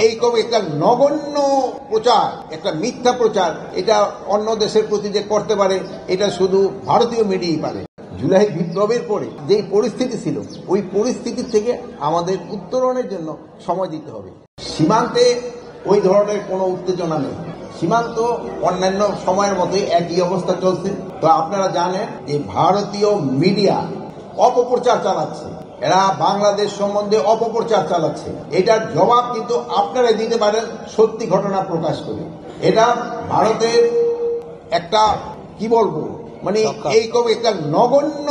এইরকম একটা নগণ্য প্রচার, একটা মিথ্যা প্রচার, এটা অন্য দেশের প্রতি যে করতে পারে এটা শুধু ভারতীয় মিডিয়াই পারে। জুলাই বিপ্লবের পরে যে পরিস্থিতি ছিল ওই পরিস্থিতি থেকে আমাদের উত্তরণের জন্য সময় দিতে হবে। সীমান্তে ওই ধরনের কোনো উত্তেজনা নেই। সীমান্ত অন্যান্য সময়ের মতোই একই অবস্থা চলছে। তো আপনারা জানেন যে ভারতীয় মিডিয়া অপপ্রচার চালাচ্ছে, এরা বাংলাদেশ সম্বন্ধে অপপ্রচার চালাচ্ছে। এটার জবাব কিন্তু আপনারা দিতে পারেন সত্যি ঘটনা প্রকাশ করে। এটা ভারতের একটা কি বলবো মানে এইরকম একটা নগণ্য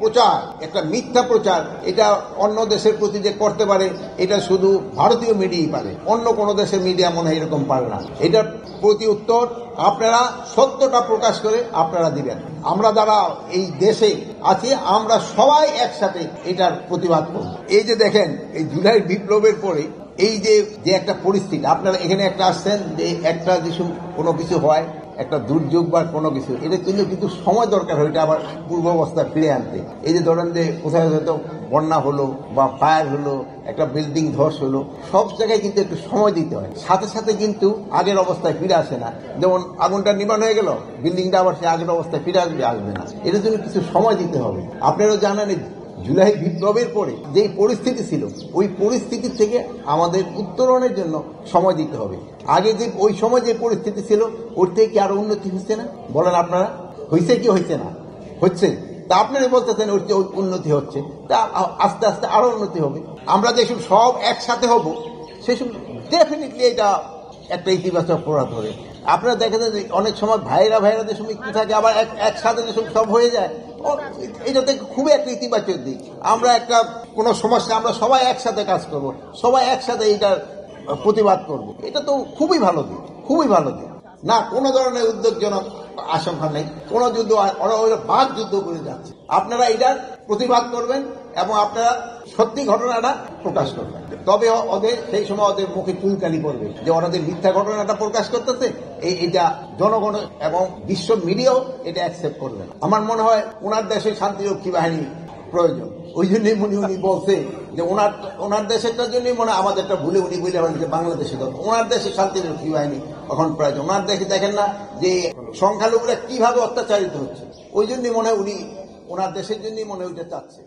প্রচার, একটা মিথ্যা প্রচার, এটা অন্য দেশের প্রতি যে করতে পারে এটা শুধু ভারতীয় মিডিয়াই পারে, অন্য কোনো দেশের মিডিয়া মনে হয় এরকম পারে না। এটার প্রতি উত্তর আপনারা সত্যটা প্রকাশ করে আপনারা দিবেন। আমরা যারা এই দেশে আছি আমরা সবাই একসাথে এটার প্রতিবাদ করব। এই যে দেখেন এই জুলাই বিপ্লবের পরে এই যে একটা পরিস্থিতি, আপনারা এখানে একটা আসছেন যে একটা কিছু কোনো কিছু হয়, একটা দুর্যোগ বা কোনো কিছু, এটা কিন্তু সময় দরকার হয় এটা আবার পূর্বাবস্থায় ফিরে আনতে। এই যে ধরেন যে কোথায় হয়তো বন্যা হলো বা ফায়ার হলো, একটা বিল্ডিং ধস হলো, সব জায়গায় কিন্তু একটু সময় দিতে হয়। সাথে সাথে কিন্তু আগের অবস্থায় ফিরে আসে না। যেমন আগুনটা নির্মাণ হয়ে গেল, বিল্ডিংটা আবার সে আগের অবস্থায় ফিরে আসবে না। এটার জন্য কিছু সময় দিতে হবে। আপনারাও জানেন জুলাই বিপ্লবের পরে যে পরিস্থিতি ছিল ওই পরিস্থিতি থেকে আমাদের উত্তরণের জন্য সময় দিতে হবে। আগে যে ওই সময় যে পরিস্থিতি ছিল ওর থেকে কি আরো উন্নতি হচ্ছে না? বলেন আপনারা, হয়েছে কি হয়েছে না? হচ্ছে। তা আপনারা বলতেছেন ওর চেয়ে উন্নতি হচ্ছে, তা আস্তে আস্তে আরো উন্নতি হবে। আমরা যেসব সব একসাথে হব সেসব ডেফিনেটলি এটা একটা ইতিবাচক প্রভাব ধরে। আপনারা দেখেন যে অনেক সময় ভাইরা যে সময় একটু থাকে, আবার একসাথে যে সব হয়ে যায়, এটাতে খুবই একটা ইতিবাচক দিক। আমরা একটা কোনো সমস্যা আমরা সবাই একসাথে কাজ করব, সবাই একসাথে এটার প্রতিবাদ করব, এটা তো খুবই ভালো দিক, খুবই ভালো দিক। না কোনো ধরনের উদ্বেগজনক আশঙ্কা নেই, কোনো যুদ্ধ, ওরা বাদ যুদ্ধ করে যাচ্ছে। আপনারা এটার প্রতিবাদ করবেন এবং আপনারা সত্যি ঘটনাটা প্রকাশ করবেন। তবে ওদের সেই সময় ওদের মুখে চুলকানি পড়বে যে ওনাদের মিথ্যা ঘটনাটা প্রকাশ করতেছে, এটা জনগণ এবং বিশ্ব মিডিয়াও এটা অ্যাকসেপ্ট করবে না। আমার মনে হয় ওনার দেশে শান্তিরক্ষী বাহিনী প্রয়োজন। ওই জন্যই উনি বলছে যে ওনার দেশেরটার জন্যই মনে হয় আমাদেরটা ভুলে উনি বলে যে বাংলাদেশে ওনার দেশে শান্তিরক্ষী বাহিনী এখন প্রয়োজন। ওনার দেশে দেখেন না যে সংখ্যালঘুরা কিভাবে অত্যাচারিত হচ্ছে, ওই জন্যই মনে হয় উনি ওনার দেশের জন্যই মনে হয় ওইটা চাচ্ছে।